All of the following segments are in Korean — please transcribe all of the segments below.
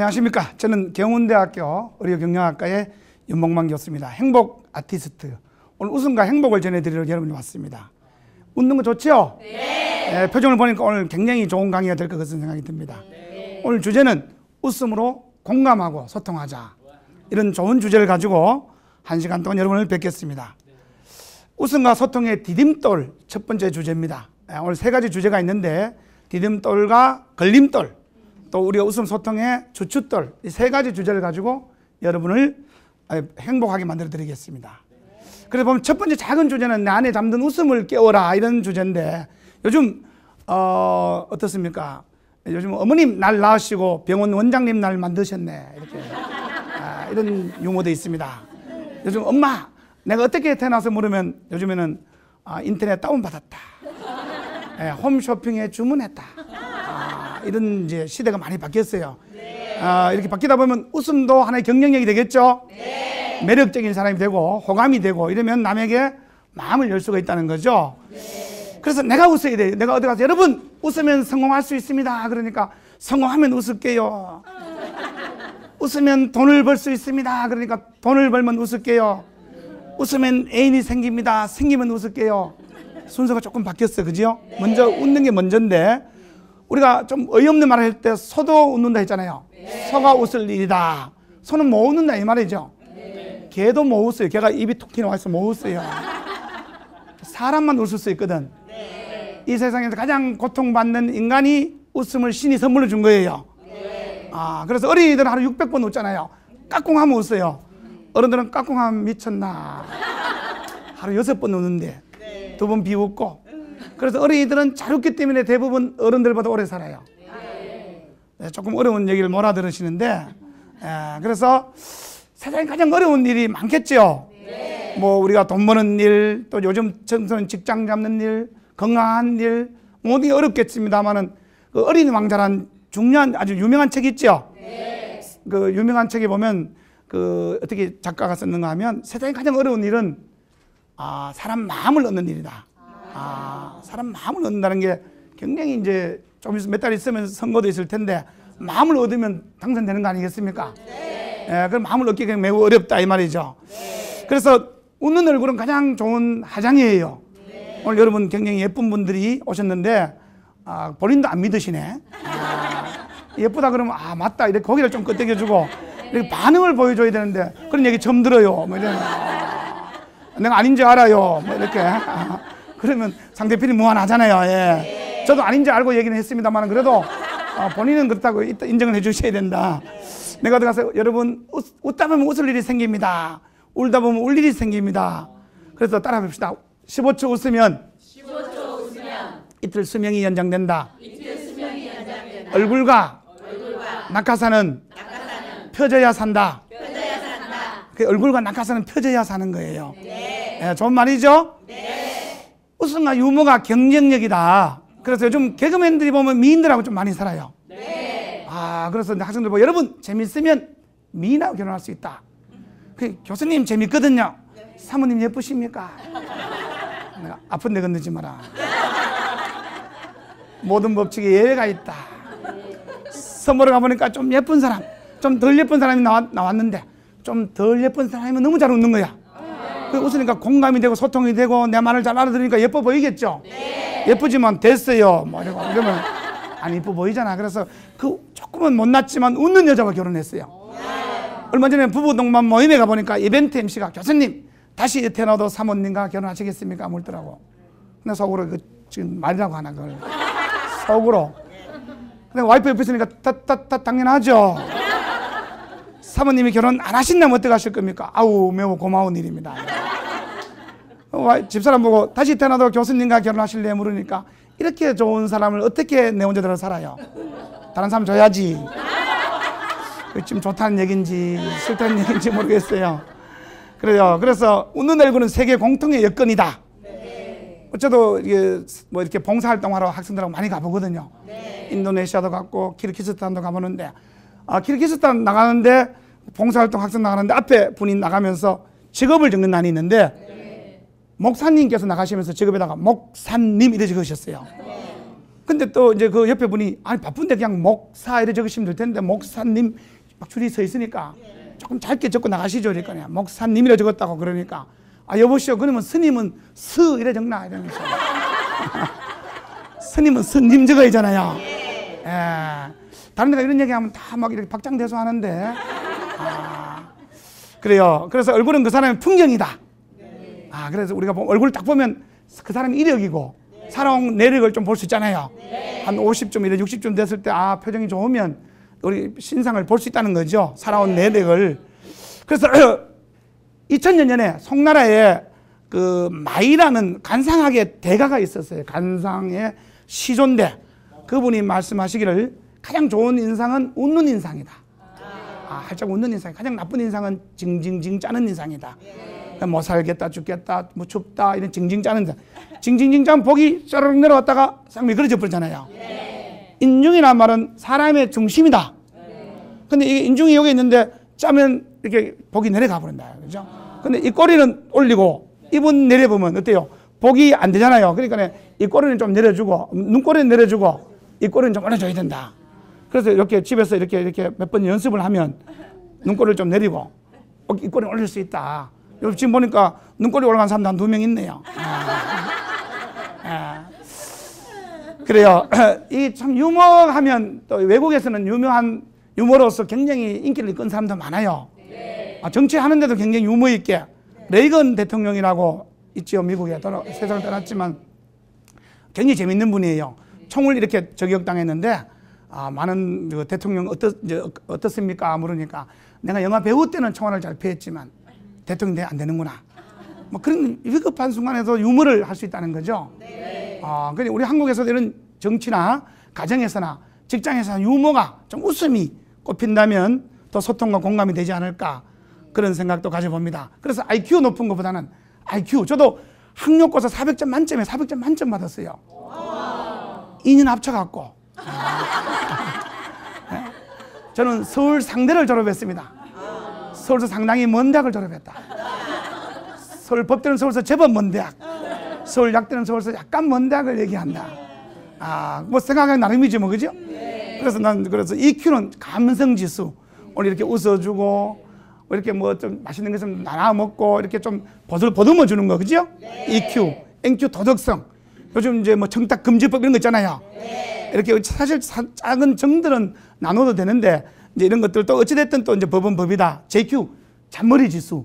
안녕하십니까. 저는 경운대학교 의료경영학과의 윤봉만 교수입니다. 행복 아티스트. 오늘 웃음과 행복을 전해드리러 여러분이 왔습니다. 웃는 거 좋죠? 네. 표정을 보니까 오늘 굉장히 좋은 강의가 될 것 같은 생각이 듭니다. 네. 오늘 주제는 웃음으로 공감하고 소통하자. 이런 좋은 주제를 가지고 1시간 동안 여러분을 뵙겠습니다. 웃음과 소통의 디딤돌 첫 번째 주제입니다. 오늘 3가지 주제가 있는데 디딤돌과 걸림돌, 또 우리가 웃음 소통의 주춧돌, 이 3가지 주제를 가지고 여러분을 행복하게 만들어 드리겠습니다. 그래서 보면 첫 번째 작은 주제는 내 안에 잠든 웃음을 깨워라, 이런 주제인데 요즘 어떻습니까? 요즘 어머님 날 낳으시고 병원 원장님 날 만드셨네, 이렇게 이런 용어도 있습니다. 요즘 엄마 내가 어떻게 태어나서 물으면 요즘에는 인터넷 다운받았다, 홈쇼핑에 주문했다, 이런 이제 시대가 많이 바뀌었어요. 이렇게 바뀌다 보면 웃음도 하나의 경쟁력이 되겠죠. 매력적인 사람이 되고 호감이 되고 이러면 남에게 마음을 열 수가 있다는 거죠. 그래서 내가 웃어야 돼요. 내가 어디 가서 여러분 웃으면 성공할 수 있습니다. 그러니까 성공하면 웃을게요. 웃으면 돈을 벌 수 있습니다. 그러니까 돈을 벌면 웃을게요. 웃으면 애인이 생깁니다. 생기면 웃을게요. 순서가 조금 바뀌었어요. 그죠? 먼저 웃는 게 먼저인데 우리가 좀 어이없는 말을 할 때 소도 웃는다 했잖아요. 소가 웃을 일이다. 소는 못 웃는다 이 말이죠. 개도 못 웃어요. 개가 입이 툭 튀어나와 있어 못 웃어요. 사람만 웃을 수 있거든. 이 세상에서 가장 고통받는 인간이 웃음을 신이 선물로 준 거예요. 그래서 어린이들은 하루 600번 웃잖아요. 까꿍하면 웃어요. 어른들은 까꿍하면 미쳤나. 하루 6번 웃는데 2번 비웃고. 그래서 어린이들은 잘 웃기 때문에 대부분 어른들보다 오래 살아요. 조금 어려운 얘기를 몰아들으시는데, 그래서 세상에 가장 어려운 일이 많겠죠. 뭐 우리가 돈 버는 일, 또 요즘 청소년 직장 잡는 일, 건강한 일, 모든 게 어렵겠습니다만은 그 어린이 왕자란 중요한 아주 유명한 책이 있죠. 그 유명한 책에 보면 그 어떻게 작가가 썼는가 하면 세상에 가장 어려운 일은 사람 마음을 얻는 일이다. 사람 마음을 얻는다는 게 굉장히 이제 좀 몇 달 있으면 선거도 있을 텐데 마음을 얻으면 당선되는 거 아니겠습니까? 그럼 마음을 얻기가 매우 어렵다 이 말이죠. 그래서 웃는 얼굴은 가장 좋은 화장이에요. 오늘 여러분 굉장히 예쁜 분들이 오셨는데 본인도 안 믿으시네. 예쁘다 그러면 맞다 이렇게 고개를 좀 끄덕여주고 이렇게 반응을 보여줘야 되는데 그런 얘기 처음 들어요. 뭐 이런 내가 아닌지 알아요. 뭐 이렇게 그러면 상대편이 무한하잖아요. 저도 아닌지 알고 얘기는 했습니다만 그래도 본인은 그렇다고 인정을 해주셔야 된다. 내가 들어가서 여러분 웃다 보면 웃을 일이 생깁니다. 울다 보면 울 일이 생깁니다. 그래서 따라 봅시다. 15초 웃으면 이틀 수명이 연장된다. 얼굴과 낙하산은 펴져야 산다. 그 얼굴과 낙하산은 펴져야 사는 거예요. 좋은 말이죠? 웃음과 유머가 경쟁력이다. 그래서 요즘 개그맨들이 보면 미인들하고 좀 많이 살아요. 그래서 학생들 보고 여러분 재밌으면 미인하고 결혼할 수 있다. 그 교수님 재밌거든요. 사모님 예쁘십니까? 내가 아픈데 건드지 마라. 모든 법칙에 예외가 있다. 선보러 가보니까 좀 예쁜 사람, 좀 덜 예쁜 사람이 나왔는데 좀 덜 예쁜 사람이면 너무 잘 웃는 거야. 웃으니까 공감이 되고 소통이 되고 내 말을 잘 알아들으니까 예뻐 보이겠죠? 예쁘지만 됐어요. 뭐 이러면 안 예뻐 보이잖아. 그래서 그 조금은 못났지만 웃는 여자와 결혼했어요. 얼마 전에 부부 동반 모임에 가보니까 이벤트 MC가 교수님 다시 태어나도 사모님과 결혼하시겠습니까? 물더라고. 근데 속으로 지금 말이라고 하나 그걸 속으로. 근데 와이프 옆에 있으니까 당연하죠. 사모님이 결혼 안 하신다면 어떻게 하실 겁니까? 매우 고마운 일입니다. 집사람 보고 다시 태어나도 교수님과 결혼하실래 물으니까 이렇게 좋은 사람을 어떻게 내 혼자대로 살아요? 다른 사람 줘야지. 지금 좋다는 얘기인지 싫다는 얘기인지 모르겠어요. 그래요. 그래서 웃는 얼굴은 세계 공통의 여건이다. 저도 뭐 이렇게 봉사활동하러 학생들하고 많이 가보거든요. 인도네시아도 갔고 키르기스탄도 가보는데 키르기스탄 나가는데 봉사활동 학생 나가는데 앞에 분이 나가면서 직업을 적는 난이 있는데 목사님께서 나가시면서 직업에다가 목사님 이래 적으셨어요. 근데 또 이제 그 옆에 분이 아니 바쁜데 그냥 목사 이래 적으시면 될 텐데 목사님 막 줄이 서 있으니까 조금 짧게 적고 나가시죠. 그러니까 목사님이라 적었다고 그러니까 아 여보시오 그러면 스님은 스 이래 적나 이러면서 스님은 스님 적어야잖아요. 다른 데가 이런 얘기하면 다 막 이렇게 박장대소 하는데 그래요. 그래서 얼굴은 그 사람의 풍경이다. 그래서 우리가 얼굴을 딱 보면 그 사람의 이력이고 살아온 내력을 좀 볼 수 있잖아요. 한 50점, 이래 60점 됐을 때 표정이 좋으면 우리 신상을 볼 수 있다는 거죠. 살아온 내력을. 그래서 2000년 전에 송나라에 그 마이라는 간상학의 대가가 있었어요. 간상의 시존대. 그분이 말씀하시기를 가장 좋은 인상은 웃는 인상이다. 활짝 웃는 인상이, 가장 나쁜 인상은 징징징 짜는 인상이다. 못 살겠다, 죽겠다, 뭐 춥다 이런 징징 짜는 인상. 징징징 짜면 복이 쩌르륵 내려왔다가 싹 미끄러져 버리잖아요. 인중이란 말은 사람의 중심이다. 근데 이게 인중이 여기 있는데 짜면 이렇게 복이 내려가 버린다. 그죠? 근데 이 꼬리는 올리고 입은 내려보면 어때요? 복이 안 되잖아요. 그러니까 이 꼬리는 좀 내려주고 눈꼬리는 내려주고 이 꼬리는 좀 올려줘야 된다. 그래서 이렇게 집에서 이렇게 몇 번 연습을 하면 눈꼬리를 좀 내리고 이 꼬리를 올릴 수 있다. 지금 보니까 눈꼬리 올라간 사람도 한 2명 있네요. 그래요. 이 참 유머하면 또 외국에서는 유명한 유머로서 굉장히 인기를 끈 사람도 많아요. 정치하는데도 굉장히 유머 있게 레이건 대통령이라고 있지요. 미국에 세상을 떠났지만 굉장히 재밌는 분이에요. 총을 이렇게 저격당했는데 많은 그 대통령 어떻습니까? 물으니까 내가 영화 배우 때는 총알을 잘 피했지만 대통령이 안 되는구나. 뭐 그런 위급한 순간에도 유머를 할 수 있다는 거죠. 근데 우리 한국에서도 이런 정치나 가정에서나 직장에서 유머가 좀 웃음이 꼽힌다면 더 소통과 공감이 되지 않을까 그런 생각도 가져봅니다. 그래서 IQ 높은 것보다는 IQ, 저도 학력고사 400점 만점에 400점 만점 받았어요. 2년 합쳐갖고. 저는 서울 상대를 졸업했습니다. 서울서 상당히 먼 대학을 졸업했다. 서울 법대는 서울서 제법 먼 대학, 서울 약대는 서울서 약간 먼 대학을 얘기한다. 뭐 생각하기 나름이지 뭐, 그죠? 그래서 난 그래서 EQ는 감성 지수. 오늘 이렇게 웃어주고 이렇게 뭐 좀 맛있는 것을 나눠 먹고 이렇게 좀 보듬어 주는 거, 그죠? EQ, NQ 도덕성. 요즘 이제 뭐 청탁 금지법 이런 거 있잖아요. 이렇게 사실 작은 정들은 나눠도 되는데 이제 이런 것들 또 어찌됐든 또 이제 법은 법이다. JQ 잔머리 지수,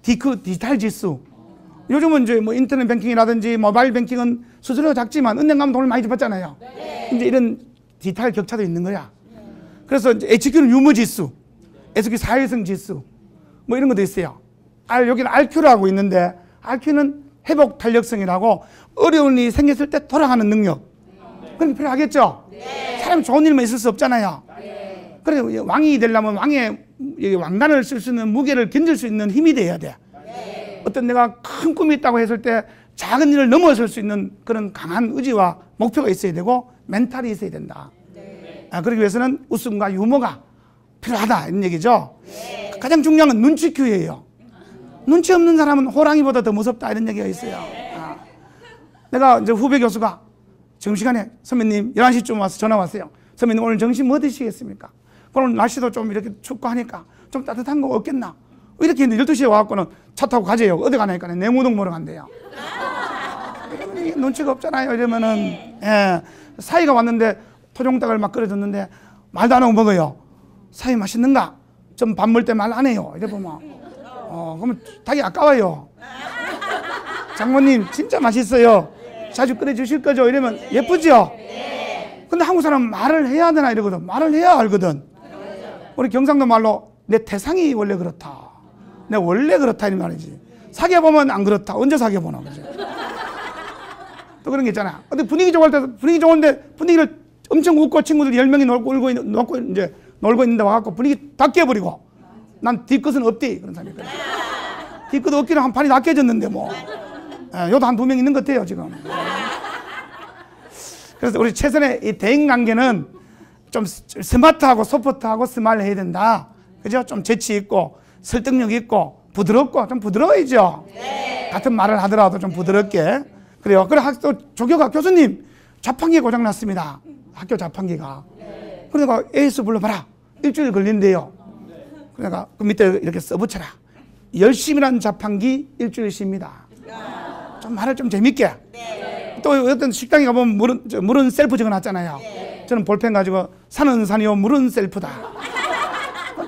DQ 디지털 지수. 요즘은 이제 뭐 인터넷 뱅킹이라든지 모바일 뱅킹은 수수료가 작지만 은행 가면 돈을 많이 받잖아요. 이제 이런 디지털 격차도 있는 거야. 그래서 이제 HQ는 유머 지수, SQ 사회성 지수, 뭐 이런 것도 있어요. 여기는 RQ라고 있는데 RQ는 회복 탄력성이라고 어려운 일이 생겼을 때 돌아가는 능력. 그런 게 필요하겠죠? 사람이 좋은 일만 있을 수 없잖아요. 그래서 왕이 되려면 왕의 왕관을 쓸 수 있는 무게를 견딜 수 있는 힘이 돼야 돼. 어떤 내가 큰 꿈이 있다고 했을 때 작은 일을 넘어설 수 있는 그런 강한 의지와 목표가 있어야 되고 멘탈이 있어야 된다. 그러기 위해서는 웃음과 유머가 필요하다 이런 얘기죠. 가장 중요한 건 눈치 큐예요. 눈치 없는 사람은 호랑이보다 더 무섭다 이런 얘기가 있어요. 내가 이제 후배 교수가 점심시간에 선배님 11시쯤 와서 전화 왔어요. 선배님 오늘 점심 뭐 드시겠습니까? 오늘 날씨도 좀 이렇게 춥고 하니까 좀 따뜻한 거 없겠나? 이렇게 했는데 12시에 와갖고는 차 타고 가재요. 어디 가니까 내무동 보러 간대요. 눈치가 없잖아요. 이러면은 사이가 왔는데 토종닭을 막 끓여줬는데 말도 안 하고 먹어요. 사이 맛있는가? 좀 밥 먹을 때 말 안 해요. 이래 보면 그러면 닭이 아까워요. 장모님 진짜 맛있어요. 자주 끓여주실 거죠? 이러면 예쁘죠? 근데 한국 사람은 말을 해야 되나 이러거든. 말을 해야 알거든. 우리 경상도 말로 내 태상이 원래 그렇다. 내 원래 그렇다 이 말이지. 사귀어보면 안 그렇다. 언제 사귀어보나 그죠? 또 그런 게 있잖아. 근데 분위기 좋을 때 분위기 좋은데 분위기를 엄청 웃고 친구들 10명이 놀고 있는데 와갖고 분위기 다 깨버리고 난 뒤끝은 없디 그런 사람이 있거든. 뒤끝 없기는 한 판이 다 깨졌는데 뭐 여도 한 2명 있는 것 같아요 지금. 그래서 우리 최선의 이 대인관계는 좀 스마트하고 소프트하고 스마일을 해야 된다. 그죠? 좀 재치 있고 설득력 있고 부드럽고 좀 부드러워야죠. 같은 말을 하더라도 좀 부드럽게. 그래요. 그래 또 조교가 교수님 자판기 고장났습니다. 학교 자판기가. 그러니까 에이스 불러봐라. 일주일 걸린대요. 그러니까 그 밑에 이렇게 써붙여라. 열심이란 자판기 일주일 쉽니다. 좀 말을 좀 재밌게. 또 어떤 식당에 가보면 물은 셀프 적어놨잖아요. 저는 볼펜 가지고 산은 산이요 물은 셀프다.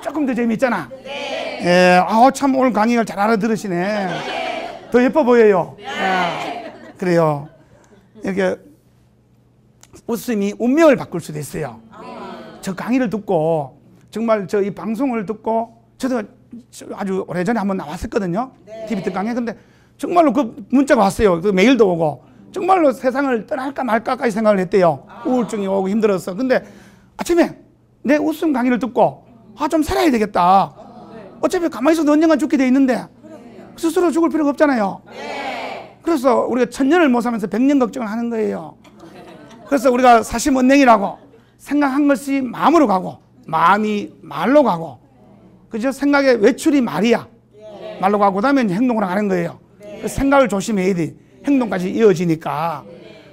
조금 더 재밌잖아. 예, 참 오늘 강의를 잘 알아들으시네. 더 예뻐 보여요. 그래요. 이렇게 웃음이 운명을 바꿀 수도 있어요. 저 강의를 듣고 정말 저 이 방송을 듣고 저도 아주 오래전에 한번 나왔었거든요. TV 특강에. 근데 정말로 그 문자가 왔어요. 그 메일도 오고 정말로 세상을 떠날까 말까까지 생각을 했대요. 우울증이 오고 힘들었어. 근데 아침에 내 웃음 강의를 듣고 좀 살아야 되겠다. 어차피 가만히 있어도 언젠간 죽게 돼 있는데 스스로 죽을 필요가 없잖아요. 그래서 우리가 1000년을 못 살면서 100년 걱정을 하는 거예요. 그래서 우리가 사심언냉이라고 생각한 것이 마음으로 가고 마음이 말로 가고 그죠? 생각의 외출이 말이야. 말로 가고 그다음에 행동으로 가는 거예요. 그 생각을 조심해야 돼. 행동까지 이어지니까.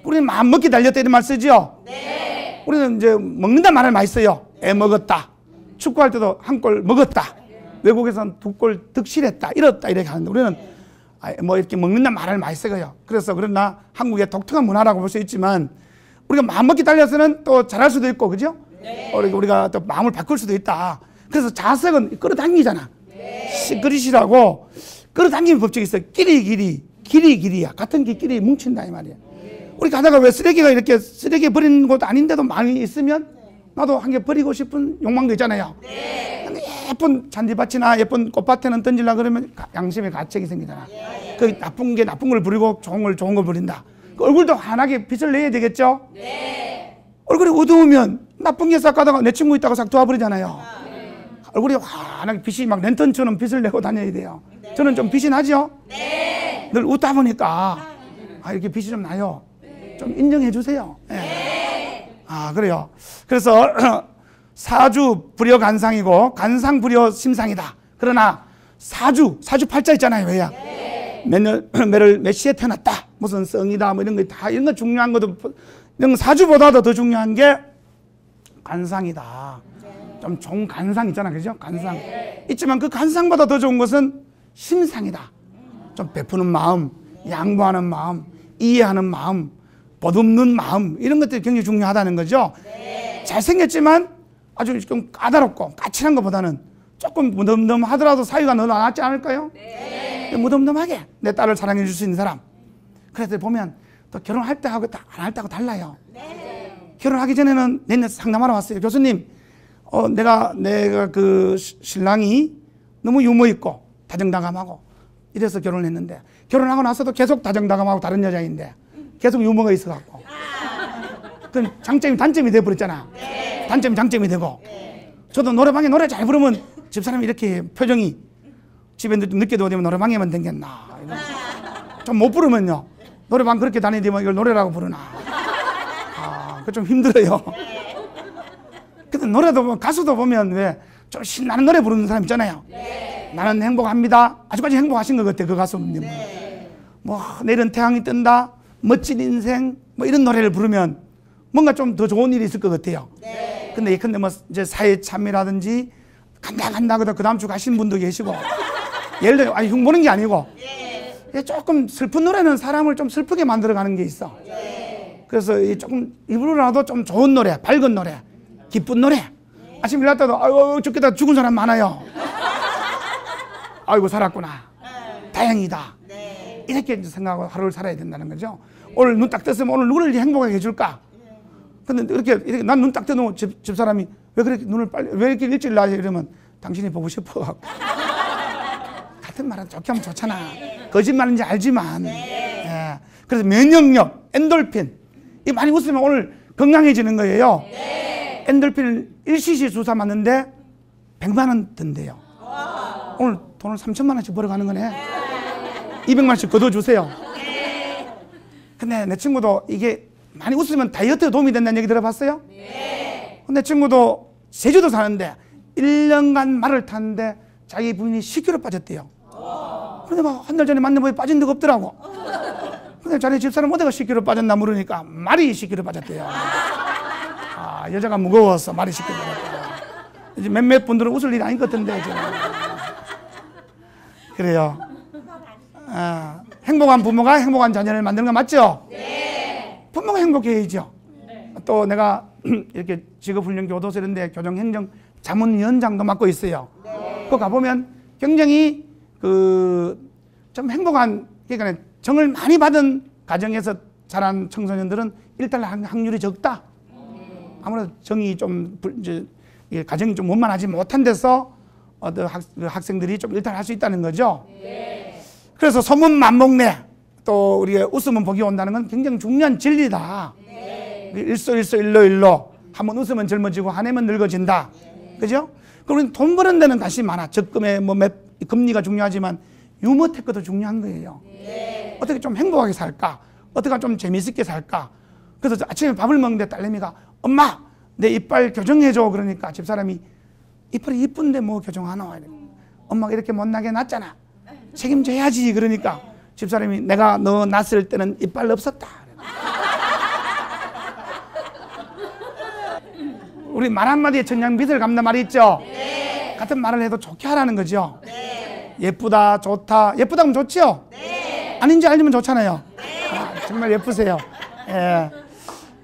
우리는 마음 먹기 달렸다 이런 말 쓰죠? 우리는 이제 먹는다 말을 많이 써요. 애 먹었다. 축구할 때도 한 골 먹었다. 외국에서는 2골 득실했다. 이렇다 이렇게 하는데 우리는 뭐 이렇게 먹는다 말을 많이 써요. 그래서 그러나 한국의 독특한 문화라고 볼 수 있지만 우리가 마음 먹기 달려서는 또 잘할 수도 있고 그죠? 우리가 또 마음을 바꿀 수도 있다. 그래서 자석은 끌어당기잖아. 그릇이라고 끌어당기는 법칙이 있어요. 길이야. 같은 끼리 뭉친다 이 말이야. 우리 가다가 왜 쓰레기가 이렇게 쓰레기 버리는 곳 아닌데도 많이 있으면 나도 한 개 버리고 싶은 욕망도 있잖아요. 예쁜 잔디밭이나 예쁜 꽃밭에는 던지려고 그러면 양심의 가책이 생기잖아. 그 나쁜 걸 버리고 좋은 걸 버린다. 그 얼굴도 환하게 빛을 내야 되겠죠? 얼굴이 어두우면 나쁜 게 싹 가다가 내 친구 있다고 싹 도와버리잖아요. 얼굴이 환하게 빛이 막 랜턴처럼 빛을 내고 다녀야 돼요. 저는 좀 빛이 나죠? 늘 웃다 보니까 이렇게 빛이 좀 나요. 좀 인정해 주세요. 그래요. 그래서 사주 불여 간상이고 간상 불여 심상이다. 그러나 사주 팔자 있잖아요. 왜야? 몇 시에 태어났다. 무슨 성이다. 뭐 이런 거 다 이런 거 중요한 것도 이런 사주보다도 더 중요한 게 간상이다. 좀 좋은 간상 있잖아. 그죠? 간상. 있지만 그 간상보다 더 좋은 것은 심상이다. 좀 베푸는 마음, 양보하는 마음, 이해하는 마음, 보듬는 마음 이런 것들이 굉장히 중요하다는 거죠. 잘생겼지만 아주 좀 까다롭고 까칠한 것보다는 조금 무덤덤하더라도 사이가 더 낫지 않을까요? 무덤덤하게 내 딸을 사랑해 줄 수 있는 사람. 그래서 보면 또 결혼할 때 하고 안 할 때하고 달라요. 결혼하기 전에는 내내 상담하러 왔어요. 교수님, 내가 그 신랑이 너무 유머 있고 다정다감하고 이래서 결혼을 했는데 결혼하고 나서도 계속 다정다감하고 다른 여자인데 계속 유머가 있어갖고 그럼 장점이 단점이 돼버렸잖아. 단점이 장점이 되고 저도 노래방에 노래 잘 부르면 집사람이 이렇게 표정이 집에 늦게 들어오면 노래방에만 댕겼나 좀 못 부르면요 노래방 그렇게 다니면 이걸 노래라고 부르나 그 좀 힘들어요. 근데 노래도 가수도 보면 왜 좀 신나는 노래 부르는 사람 있잖아요. 나는 행복합니다. 아직까지 행복하신 것 같아 그 가수님. 뭐 내일은 태양이 뜬다 멋진 인생 뭐 이런 노래를 부르면 뭔가 좀 더 좋은 일이 있을 것 같아요. 근데 예컨대 뭐 이제 사회 참여라든지 간다 그 다음 주 가신 분도 계시고 예를 들어 흉보는 게 아니고 조금 슬픈 노래는 사람을 좀 슬프게 만들어가는 게 있어. 그래서 조금 입으로라도 좀 좋은 노래, 밝은 노래, 기쁜 노래. 아침 일어났다도 아이고 죽겠다 죽은 사람 많아요. 아이고 살았구나. 다행이다. 이렇게 생각하고 하루를 살아야 된다는 거죠. 오늘 눈 딱 떴으면 오늘 누구를 행복하게 해줄까? 근데 이렇게 난 눈 딱 떠놓고 집사람이 왜 그렇게 왜 이렇게 일찍 나지? 이러면 당신이 보고 싶어. 같은 말은 좋게 하면 좋잖아. 거짓말인지 알지만. 그래서 면역력, 엔돌핀. 이 많이 웃으면 오늘 건강해지는 거예요. 엔돌핀을 1cc 주사 맞는데 100만 원 든대요. 오늘 돈을 3천만 원씩 벌어가는 거네. 200만 원씩 걷어주세요. 근데 내 친구도 이게 많이 웃으면 다이어트에 도움이 된다는 얘기 들어봤어요? 내 친구도 제주도 사는데 1년간 말을 탔는데 자기 부인이 10kg 빠졌대요. 그런데 막 한 달 전에 만나보니 빠진 데가 없더라고. 근데 자네 집사람 어디가 10kg 빠졌나 물으니까 말이 10kg 빠졌대요. 여자가 무거워서 말이 10kg 빠졌대요. 이제 몇몇 분들은 웃을 일이 아닌 것 같은데, 지금. 그래요. 행복한 부모가 행복한 자녀를 만드는 거 맞죠? 네. 부모가 행복해야죠. 네. 또 내가 이렇게 직업훈련 교도소 이런 데 교정행정 자문위원장도 맡고 있어요. 네. 그거 가보면 굉장히 좀 행복한, 그러니까 정을 많이 받은 가정에서 자란 청소년들은 일탈 확률이 적다. 아무래도 정이 좀, 가정이 좀 원만하지 못한 데서 학생들이 좀 일탈할 수 있다는 거죠. 네. 그래서 소문 만목내, 또 우리가 웃으면 복이 온다는 건 굉장히 중요한 진리다. 네. 일로 한번 웃으면 젊어지고 화내면 늙어진다. 네. 그죠? 그리고 돈 버는 데는 관심이 많아. 적금에 금리가 중요하지만 유머 테크도 중요한 거예요. 네. 어떻게 좀 행복하게 살까? 어떻게 좀 재미있게 살까? 그래서 아침에 밥을 먹는데 딸내미가 엄마 내 이빨 교정해줘. 그러니까 집사람이 이빨이 이쁜데 뭐 교정하나? 엄마가 이렇게 못나게 났잖아. 책임져야지. 그러니까 집사람이 내가 너 낳았을 때는 이빨 없었다. 우리 말 한마디에 천냥빚을 갚는 말이 있죠? 네. 같은 말을 해도 좋게 하라는 거죠? 네. 예쁘다, 좋다. 예쁘다 하면 좋죠? 네. 아닌지 알면 좋잖아요. 네. 정말 예쁘세요. 예.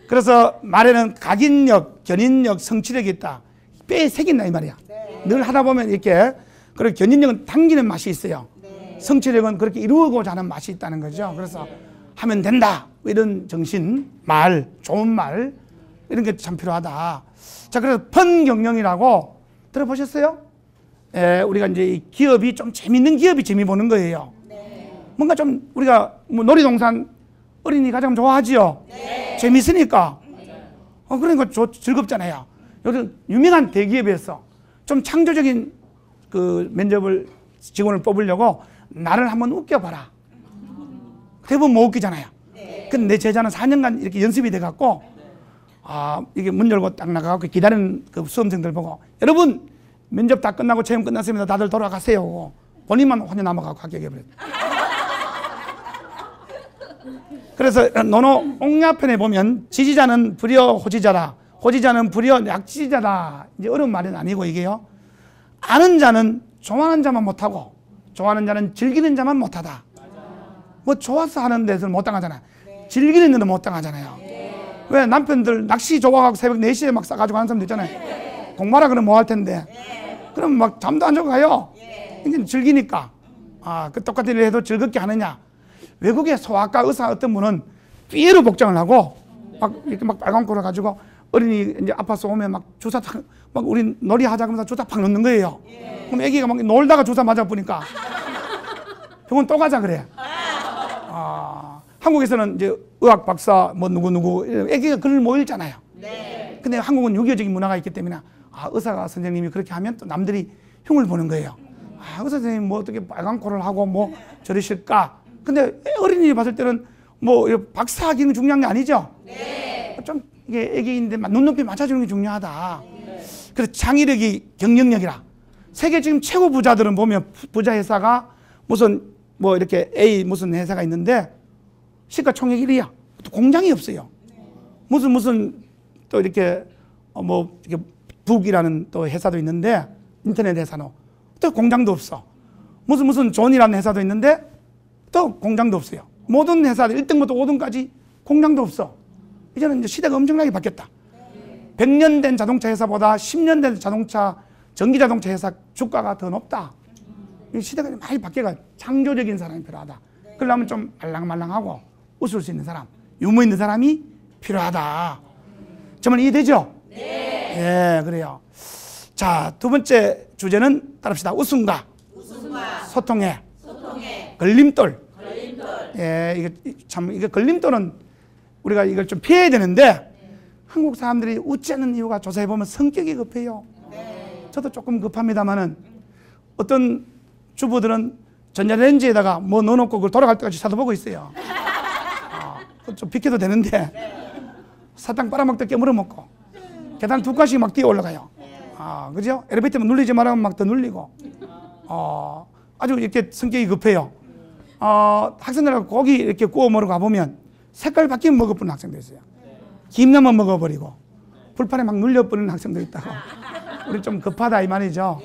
그래서 말에는 각인력, 견인력, 성취력이 있다. 뼈에 새긴다 이 말이야. 네. 늘 하다 보면 이렇게. 그리고 견인력은 당기는 맛이 있어요. 네. 성취력은 그렇게 이루고자 하는 맛이 있다는 거죠. 그래서 하면 된다. 이런 정신, 말, 좋은 말 이런 게 참 필요하다. 자, 그래서 펀경영이라고 들어보셨어요? 우리가 이제 이 기업이 좀 재밌는 기업이 재미 보는 거예요. 네. 뭔가 좀 우리가 뭐 놀이동산 어린이 가장 좋아하지요. 네. 재밌으니까. 그러니까 즐겁잖아요. 여기 유명한 대기업에서 좀 창조적인 면접을 직원을 뽑으려고 나를 한번 웃겨봐라. 대부분 못 웃기잖아요. 네. 근데 내 제자는 4년간 이렇게 연습이 돼갖고 이게 문 열고 딱 나가갖고 기다리는 그 수험생들 보고 여러분 면접 다 끝나고 체험 끝났습니다. 다들 돌아가세요. 본인만 혼자 남아가고 합격해버렸어요. 그래서 논어 옹야편에 보면 지지자는 불여 호지자라, 호지자는 불여 약지자다. 이제 어려운 말은 아니고 이게요. 아는 자는 좋아하는 자만 못하고 좋아하는 자는 즐기는 자만 못하다. 뭐 좋아서 하는 데서는 못 당하잖아. 즐기는 데는 못 당하잖아요. 왜 남편들 낚시 좋아하고 새벽 4시에 막 싸가지고 하는 사람도 있잖아요. 공부하라 그러면 뭐 할 텐데. 그럼 막 잠도 안 자고 가요. 이게 즐기니까. 그 똑같은 일을 해도 즐겁게 하느냐. 외국의 소아과 의사 어떤 분은 삐에로 복장을 하고 막 이렇게 막 빨간 코를 가지고 어린이 이제 아파서 오면 막 주사 막 우리 놀이 하자 그러면서 주사 팍 넣는 거예요. 그럼 애기가 막 놀다가 주사 맞아 보니까 병원 또 가자 그래. 한국에서는 이제 의학 박사 뭐 누구 애기가 글을 못 읽잖아요. 네. 근데 한국은 유교적인 문화가 있기 때문에 의사 선생님이 그렇게 하면 또 남들이 흉을 보는 거예요. 의사 선생님 뭐 어떻게 빨간 코를 하고 뭐 저러실까? 근데 어린이를 봤을 때는 뭐 박사학위는 중요한 게 아니죠. 네. 좀 이게 애기인데 눈높이 맞춰주는 게 중요하다. 네. 그래서 창의력이 경영력이라. 세계 지금 최고 부자들은 보면 부자 회사가 무슨 뭐 이렇게 A 무슨 회사가 있는데 시가총액 1위야. 또 공장이 없어요. 무슨 또 이렇게 뭐 이렇게 북이라는 또 회사도 있는데 인터넷 회사노 또 공장도 없어. 무슨 존이라는 회사도 있는데 또 공장도 없어요. 모든 회사들 1등부터 5등까지 공장도 없어. 이제는 이제 시대가 엄청나게 바뀌었다. 100년 된 자동차 회사보다 10년 된 전기 자동차 회사 주가가 더 높다. 이 시대가 많이 바뀌어가 창조적인 사람이 필요하다. 그러려면 좀 말랑말랑하고 웃을 수 있는 사람, 유머 있는 사람이 필요하다. 정말 이해되죠? 네. 예, 그래요. 자, 두 번째 주제는 따릅시다. 웃음과 소통의 걸림돌. 예, 이게 걸림돌은 우리가 이걸 좀 피해야 되는데 한국 사람들이 웃지 않는 이유가 조사해 보면 성격이 급해요. 저도 조금 급합니다만은 어떤 주부들은 전자레인지에다가 뭐 넣어놓고 그걸 돌아갈 때까지 쳐다보고 있어요. 좀 비켜도 되는데 사탕 빨아먹다 깨물어 먹고 계단 2칸씩 막 뛰어 올라가요. 그죠? 엘리베이터 눌리지 말라면 막 더 눌리고 아주 이렇게 성격이 급해요. 학생들하고 고기 이렇게 구워 먹으러 가보면 색깔 바뀌면 먹어버리는 학생도 있어요. 김 넣으면 먹어버리고 불판에 막 눌려버리는 학생도 있다고. 우리 좀 급하다 이 말이죠.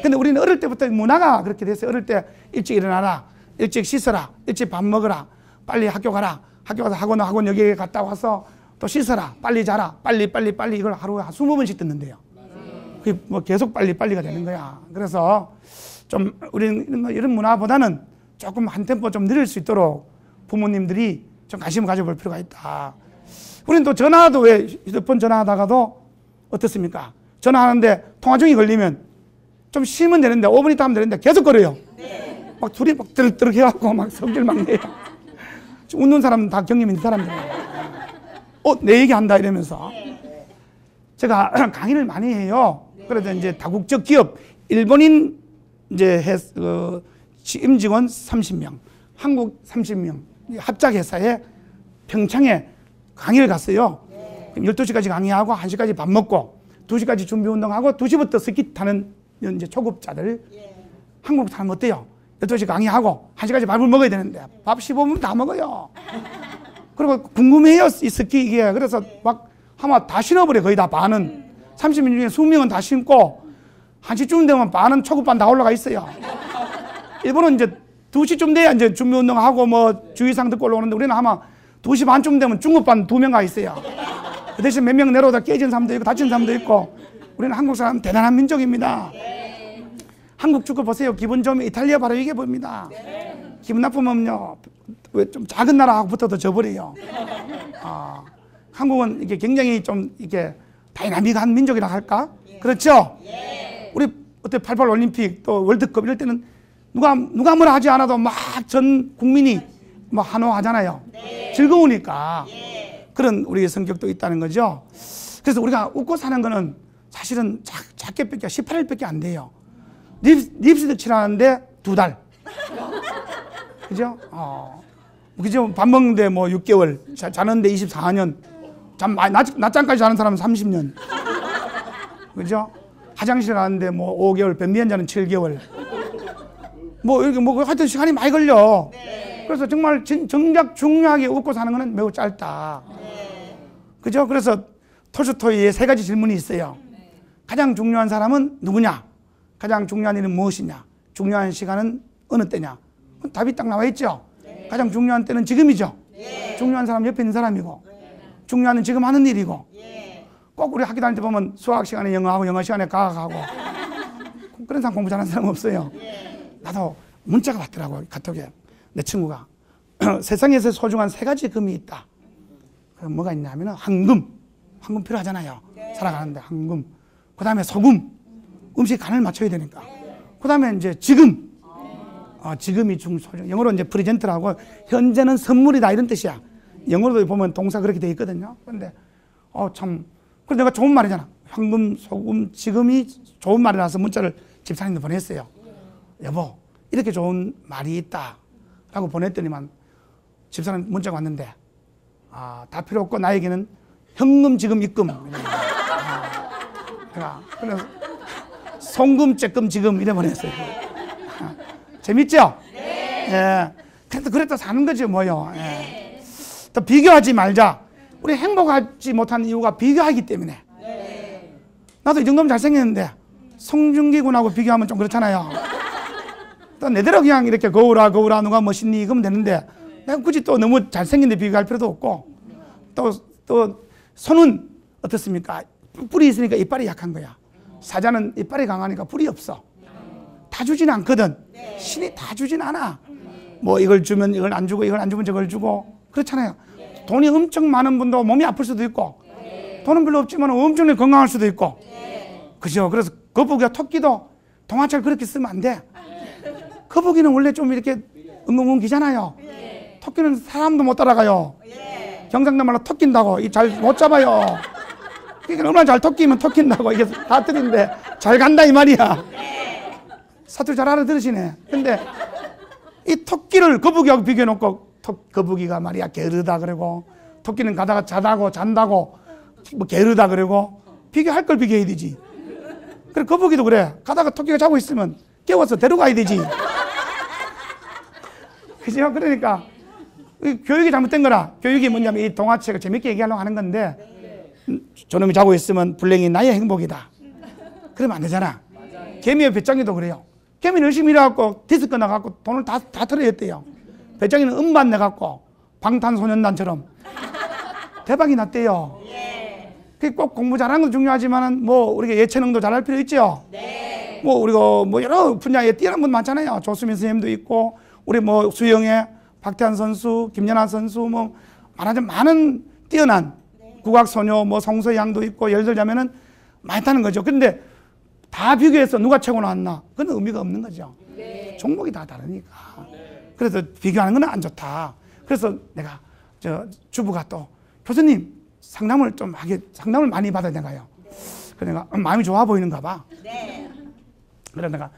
근데 우리는 어릴 때부터 문화가 그렇게 됐어요. 어릴 때 일찍 일어나라, 일찍 씻어라, 일찍 밥 먹어라, 빨리 학교 가라, 학교 가서 학원 여기 갔다 와서 또 씻어라, 빨리 자라, 빨리 이걸 하루에 한 20번씩 듣는데요. 그게 뭐 계속 빨리가 되는 거야. 그래서 좀 우리는 이런 문화보다는 조금 한 템포 좀 느릴 수 있도록 부모님들이 좀 관심을 가져볼 필요가 있다. 우리는 또 전화도 왜 휴대폰 전화하다가도 어떻습니까? 전화하는데 통화 중이 걸리면 좀 쉬면 되는데 5분 있다 하면 되는데 계속 걸어요. 막 둘이 막 뜨르뜨르 해갖고 막 성질 막 내요. 웃는 사람은 다 경험 있는 사람들이에요. 내 얘기한다 이러면서. 제가 강의를 많이 해요. 그래서 이제 다국적 기업, 일본인 이제 임직원 30명, 한국 30명 합작회사에 평창에 강의를 갔어요. 12시까지 강의하고 1시까지 밥 먹고 2시까지 준비운동하고 2시부터 스키 타는 이제 초급자들. 한국 사람 어때요? 12시 강의하고 1시까지 밥을 먹어야 되는데 밥 15분 다 먹어요. 그리고 궁금해요, 이 스키 이게. 그래서 막 아마 다 신어버려. 거의 다 반은. 30명 중에 20명은 다 신고 1시쯤 되면 반은 초급반 다 올라가 있어요. 일본은 이제 2시쯤 돼야 이제 준비운동하고 뭐 주의사항 듣고 올라오는데 우리는 아마 2시 반쯤 되면 중급반 2명 가 있어요. 그 대신 몇 명 내려오다 깨진 사람도 있고 다친 사람도 있고. 우리는 한국 사람 대단한 민족입니다. 한국 축구 보세요. 기분 좋으면 이탈리아 바로 이겨봅니다. 기분 나쁘면요, 왜 좀 작은 나라하고부터도 져버려요. 한국은 이게 굉장히 좀 이게 다이나믹한 민족이라 할까? 그렇죠? 우리 어때 88 올림픽 또 월드컵 이럴 때는 누가 뭐라 하지 않아도 막 전 국민이 막 환호하잖아요. 즐거우니까. 그런 우리의 성격도 있다는 거죠. 그래서 우리가 웃고 사는 거는 사실은 작게밖에 18일밖에 안 돼요. 립스틱 칠하는데 2달. 그죠? 그죠? 밥 먹는데 뭐 6개월, 자는데 24년, 낮잠까지 자는 사람은 30년. 그죠? 화장실 가는데 뭐 5개월, 변비 환자는 7개월. 뭐 이렇게 뭐 하여튼 시간이 많이 걸려. 그래서 정말 정작 중요하게 웃고 사는 거는 매우 짧다. 그죠? 그래서 톨스토이의 3가지 질문이 있어요. 가장 중요한 사람은 누구냐? 가장 중요한 일은 무엇이냐? 중요한 시간은 어느 때냐? 답이 딱 나와 있죠? 가장 중요한 때는 지금이죠? 중요한 사람 옆에 있는 사람이고, 중요한 건 지금 하는 일이고. 꼭 우리 학교 다닐 때 보면 수학 시간에 영어하고 영어 시간에 과학하고 그런 사람 공부 잘하는 사람 없어요. 나도 문자가 왔더라고, 카톡에. 내 친구가 세상에서 소중한 3가지 금이 있다. 그럼 뭐가 있냐면 황금 필요하잖아요. 살아가는데 황금. 그 다음에 소금, 음식 간을 맞춰야 되니까. 그 다음에 이제 지금, 지금이 중소중. 영어로 이제 프레젠트라고 현재는 선물이다 이런 뜻이야. 영어로도 보면 동사 그렇게 돼 있거든요. 그런데 참, 그래서 내가 좋은 말이잖아. 황금, 소금, 지금이 좋은 말이라서 문자를 집사님도 보냈어요. 여보, 이렇게 좋은 말이 있다 라고 보냈더니만 집사람 문자가 왔는데, 다 필요 없고 나에게는 현금, 지금, 입금. 그래서 송금, 쬐끔, 지금 이래 보냈어요. 재밌죠? 예. 그래도 사는 거지 뭐요. 예. 또 비교하지 말자. 우리 행복하지 못한 이유가 비교하기 때문에. 나도 이 정도면 잘생겼는데 송중기 군하고 비교하면 좀 그렇잖아요. 또 내대로 그냥 이렇게 거울아 누가 멋있니 그러면 되는데, 내가 굳이 또 너무 잘생긴데 비교할 필요도 없고. 또 손은 어떻습니까? 뿔이 있으니까 이빨이 약한 거야. 사자는 이빨이 강하니까 뿔이 없어. 다 주진 않거든. 신이 다 주진 않아. 뭐 이걸 주면 이걸 안 주고, 이걸 안 주면 저걸 주고. 그렇잖아요. 돈이 엄청 많은 분도 몸이 아플 수도 있고, 돈은 별로 없지만 엄청나게 건강할 수도 있고. 그죠? 그래서 거북이와 토끼도 동화책 그렇게 쓰면 안 돼. 거북이는 원래 좀 이렇게 엉엉엉기잖아요. 토끼는 사람도 못 따라가요. 경상도 말로 토낀다고 잘 못 잡아요. 그러니까 얼마나 잘 토끼면 토낀다고. 이게 사투리인데 잘 간다 이 말이야. 사투리 잘 알아들으시네. 근데 이 토끼를 거북이하고 비교해놓고 거북이가 말이야 게으르다 그러고, 토끼는 가다가 자다고 잔다고 뭐 게으르다 그러고, 비교할 걸 비교해야 되지. 그래 거북이도 그래. 가다가 토끼가 자고 있으면 깨워서 데려가야 되지. 그죠? 그러니까 교육이 잘못된 거라. 교육이 뭐냐면 이 동화책을 재밌게 얘기하려고 하는 건데 저놈이 자고 있으면 불행이 나의 행복이다. 그러면 안 되잖아. 개미의 배짱이도 그래요. 개미는 열심히 일해갖고 디스크 나갖고 돈을 다 털어냈대요. 배짱이는 음반 내갖고 방탄소년단처럼 대박이 났대요. 꼭 공부 잘하는 것도 중요하지만은 뭐 우리가 예체능도 잘할 필요 있죠. 뭐 우리가 뭐 여러 분야에 뛰어난 분 많잖아요. 조수민 선생님도 있고 우리 뭐 수영의 박태환 선수, 김연아 선수 뭐 말하자면 많은 뛰어난 국악소녀 뭐 송서양도 있고 예를 들자면은 많다는 거죠. 근데 다 비교해서 누가 최고 나왔나? 그건 의미가 없는 거죠. 종목이 다 다르니까. 그래서 비교하는 건 안 좋다. 그래서 내가 주부가 또 교수님 상담을 많이 받아야 되나요? 그래서 내가 마음이 좋아 보이는가 봐. 그래서 내가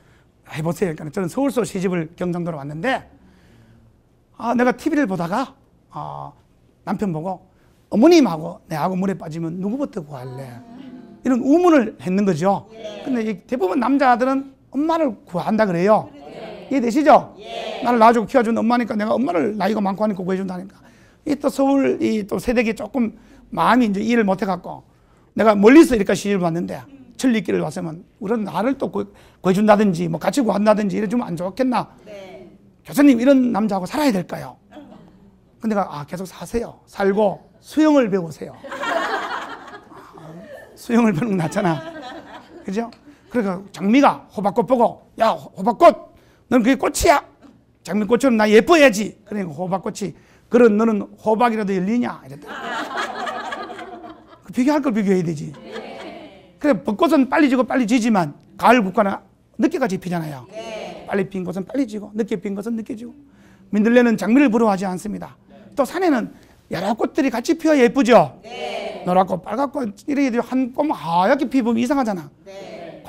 해보세요. 그러니까 저는 서울서 시집을 경상도로 왔는데 내가 TV를 보다가 남편 보고 어머님하고 내하고 물에 빠지면 누구부터 구할래? 이런 우문을 했는 거죠. 근데 대부분 남자들은 엄마를 구한다 그래요. 이해되시죠? 나를 낳아주고 키워준 엄마니까 내가 엄마를 나이가 많고 하니까 구해준다니까. 이 또 서울 또 세대기 조금 마음이 이제 이해를 못 해갖고 내가 멀리서 이렇게 시집을 왔는데 천리길을 왔으면 우리는 나를 또 구해준다든지 뭐 같이 구한다든지 이래주면 안 좋겠나? 교수님 이런 남자하고 살아야 될까요? 근데 내가 계속 사세요. 살고 수영을 배우세요. 수영을 배우는 건 낫잖아. 그죠? 그러니까 장미가 호박꽃 보고 야 호박꽃 넌 그게 꽃이야. 장미꽃처럼 나 예뻐야지. 그러니까 호박꽃이 그런 너는 호박이라도 열리냐 이랬다. 비교할 걸 비교해야 되지. 그래 벚꽃은 빨리 지고 빨리 지지만 가을 국화는 늦게까지 피잖아요. 빨리 핀 것은 빨리 지고 늦게 핀 것은 늦게 지고 민들레는 장미를 부러워하지 않습니다. 또 산에는 여러 꽃들이 같이 피어야 예쁘죠. 노랗고 빨갛고 이렇게 한 봄 하얗게 피우면 이상하잖아.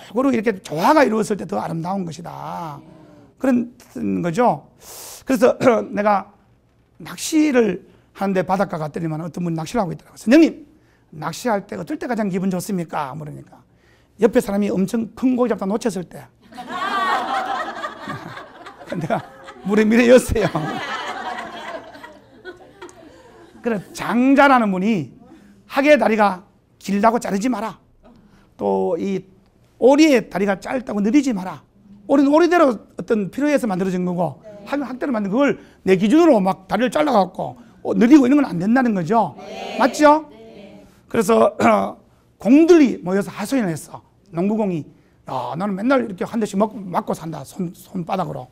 골고루 이렇게 조화가 이루어졌을 때 더 아름다운 것이다. 그런 거죠. 그래서 내가 낚시를 하는데 바닷가 갔더니만 어떤 분이 낚시를 하고 있더라고요. 선생님 낚시할 때 어떨 때 가장 기분 좋습니까? 물으니까 옆에 사람이 엄청 큰 고기 잡다 놓쳤을 때. 내가 물에 밀어였어요. 그래 장자라는 분이 하계의 다리가 길다고 자르지 마라. 또 이 오리의 다리가 짧다고 느리지 마라. 오리는 오리대로 어떤 필요해서 만들어진 거고 하면 학대로 만든 그걸 내 기준으로 막 다리를 잘라갖고 느리고 이런 건 안 된다는 거죠. 맞죠? 그래서 공들이 모여서 하소연을 했어. 농구공이 야 나는 맨날 이렇게 한 대씩 맞고 산다. 손바닥으로.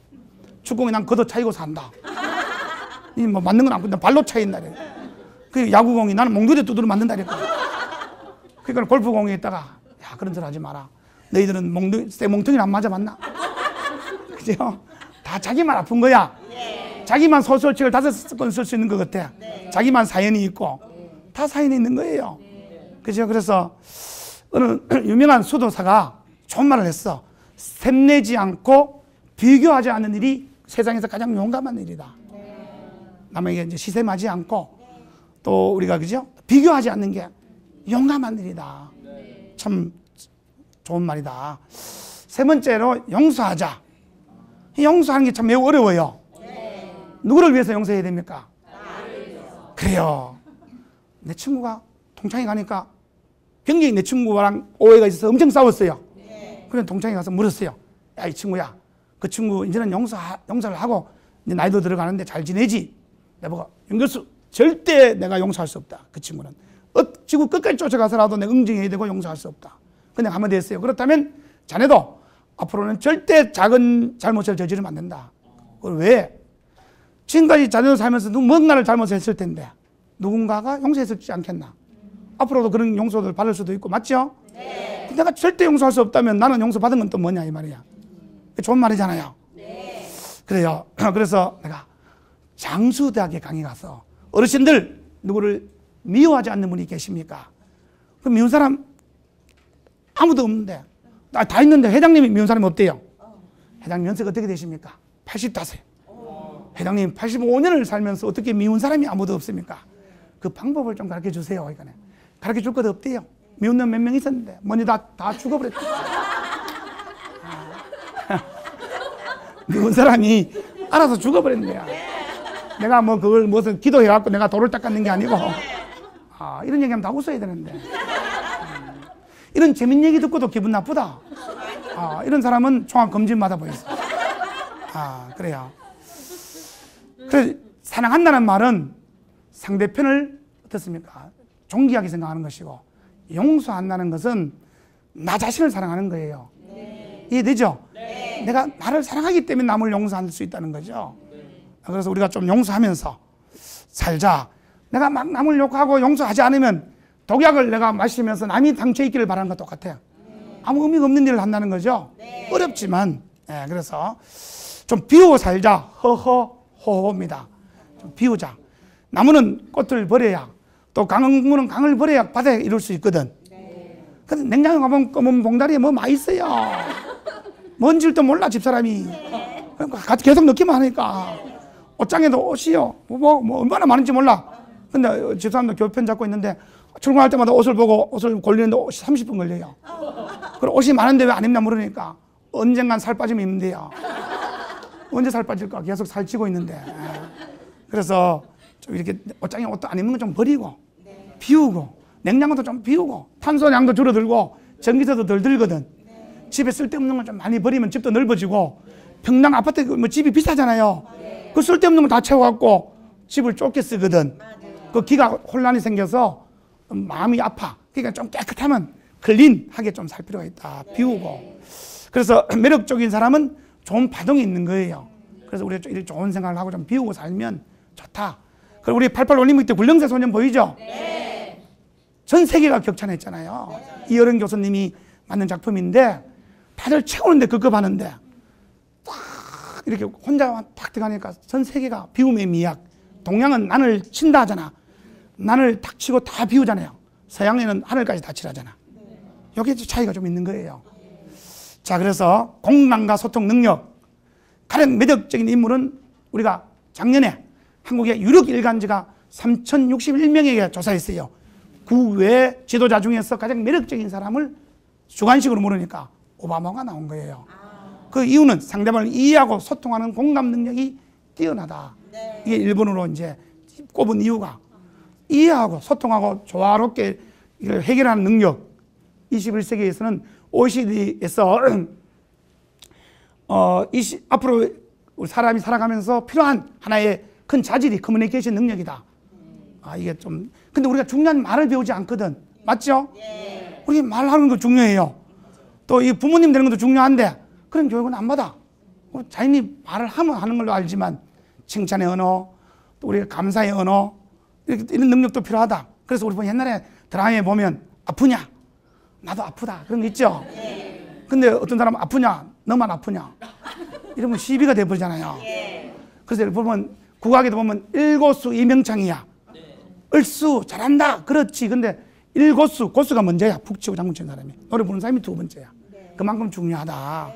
축구공이 난 걷어 차이고 산다. 이 뭐 맞는 건 안 보인다. 발로 차인다. 그 야구공이 나는 몽둥이에 두드려 맞는다니까. 그러니까 골프공에 있다가 야 그런 소리 하지 마라. 너희들은 쇠몽둥이를 안 맞아봤나? 그죠? 다 자기만 아픈 거야. 자기만 소설책을 5권 쓸 수 있는 것 같아. 자기만 사연이 있고 다 사연이 있는 거예요. 그죠? 그래서 어느 유명한 수도사가 좋은 말을 했어. 샘내지 않고 비교하지 않는 일이 세상에서 가장 용감한 일이다. 남에게 이제 시샘하지 않고 또 우리가 그죠? 비교하지 않는 게 용감한 일이다. 참 좋은 말이다. 세 번째로 용서하자. 용서하는 게 참 매우 어려워요. 누구를 위해서 용서해야 됩니까? 그래요. 내 친구가 동창회 가니까 굉장히 내 친구랑 오해가 있어서 엄청 싸웠어요. 그래서 동창회 가서 물었어요. 야, 이 친구야. 그 친구 이제는 용서를 하고 이제 나이도 들어가는데 잘 지내지? 내가 윤교수 절대 내가 용서할 수 없다. 그 친구는. 지구 끝까지 쫓아가서라도 내가 응징해야 되고 용서할 수 없다. 그냥 한마디 했어요. 그렇다면 자네도 앞으로는 절대 작은 잘못을 저지르면 안 된다. 왜? 지금까지 자네도 살면서 뭔가를 잘못했을 텐데 누군가가 용서했을지 않겠나? 앞으로도 그런 용서를 받을 수도 있고 맞죠? 네. 내가 절대 용서할 수 없다면 나는 용서받은 건 또 뭐냐 이 말이야. 좋은 말이잖아요. 네. 그래요. 그래서 내가 장수대학에 강의 가서 어르신들 누구를 미워하지 않는 분이 계십니까? 그 미운 사람 아무도 없는데 다 있는데 회장님이 미운 사람이 없대요. 회장님 연세가 어떻게 되십니까? 85세. 회장님 85년을 살면서 어떻게 미운 사람이 아무도 없습니까? 그 방법을 좀 가르쳐 주세요. 가르쳐 줄 것도 없대요. 미운 놈 몇 명 있었는데 뭐니 다 죽어버렸대. 미운 사람이 알아서 죽어버린 거야. 내가 뭐 그걸 무슨 기도해갖고 내가 돌을 닦았는 게 아니고. 이런 얘기하면 다 웃어야 되는데. 이런 재밌는 얘기 듣고도 기분 나쁘다. 이런 사람은 종합검진 받아보겠어. 그래요. 그래서 사랑한다는 말은 상대편을 어떻습니까? 존귀하게 생각하는 것이고, 용서한다는 것은 나 자신을 사랑하는 거예요. 이해되죠? 내가 나를 사랑하기 때문에 남을 용서할 수 있다는 거죠. 그래서 우리가 좀 용서하면서 살자. 내가 막 남을 욕하고 용서하지 않으면 독약을 내가 마시면서 남이 상처 있기를 바라는 것 똑같아요. 아무 의미가 없는 일을 한다는 거죠. 어렵지만, 그래서 좀 비우고 살자. 호호입니다. 좀 비우자. 나무는 꽃을 버려야, 또 강물은 강을 버려야 바다에 이룰 수 있거든. 근데 냉장고 가보면 검은 봉다리에 뭐 많이 있어요. 뭔지도 몰라, 집사람이. 그러니까 계속 넣기만 하니까. 옷장에도 옷이요. 뭐 얼마나 많은지 몰라. 근데 집사람도 교편 잡고 있는데 출근할 때마다 옷을 보고 옷을 골리는데 옷이 30분 걸려요. 그리고 옷이 많은데 왜 안 입나 물으니까 언젠간 살 빠지면 입는데요. 언제 살 빠질까? 계속 살찌고 있는데. 그래서 좀 이렇게 옷장에 옷도 안 입는 거 좀 버리고, 비우고, 냉장고도 좀 비우고, 탄소량도 줄어들고, 전기세도 덜 들거든. 집에 쓸데없는 건 좀 많이 버리면 집도 넓어지고, 평당 아파트 뭐 집이 비싸잖아요. 그 쓸데없는 걸 다 채워갖고 집을 좁게 쓰거든. 그 기가 혼란이 생겨서 마음이 아파. 그러니까 좀 깨끗하면 클린하게 좀 살 필요가 있다. 비우고. 그래서 매력적인 사람은 좋은 파동이 있는 거예요. 그래서 우리가 이렇게 좋은 생각을 하고 좀 비우고 살면 좋다. 그리고 우리 88 올림픽 때 굴렁쇠 소년 보이죠? 전 세계가 격찬했잖아요. 이어른 교수님이 만든 작품인데 다들 채우는데 급급하는데 딱 이렇게 혼자 딱 들어가니까 전 세계가 비움의 미학. 동양은 난을 친다 하잖아. 난을 탁 치고 다 비우잖아요. 서양에는 하늘까지 다 칠하잖아. 여기에 차이가 좀 있는 거예요. 자, 그래서 공감과 소통 능력. 가장 매력적인 인물은 우리가 작년에 한국의 유력 일간지가 3,061명에게 조사했어요. 국외 지도자 중에서 가장 매력적인 사람을 주관식으로 물으니까 오바마가 나온 거예요. 그 이유는 상대방을 이해하고 소통하는 공감 능력이 뛰어나다. 이게 일본으로 이제 꼽은 이유가 이해하고 소통하고 조화롭게 이걸 해결하는 능력. 21세기에서는 OECD에서 앞으로 사람이 살아가면서 필요한 하나의 큰 자질이 커뮤니케이션 능력이다. 이게 좀 근데 우리가 중요한 말을 배우지 않거든. 맞죠? 우리 말하는 거 중요해요. 또 이 부모님 되는 것도 중요한데 그런 교육은 안 받아. 자신이 말을 하면 하는 걸로 알지만 칭찬의 언어, 또 우리가 감사의 언어 이런 능력도 필요하다. 그래서 우리 옛날에 드라마에 보면 아프냐? 나도 아프다. 그런 거 있죠? 근데 어떤 사람은 아프냐? 너만 아프냐? 이러면 시비가 돼버리잖아요. 그래서 보면 국악에도 보면 일고수 이명창이야. 을수 잘한다. 그렇지. 근데 일고수, 고수가 먼저야. 푹 치고 장군 치는 사람이. 노래 부르는 사람이 두 번째야. 그만큼 중요하다.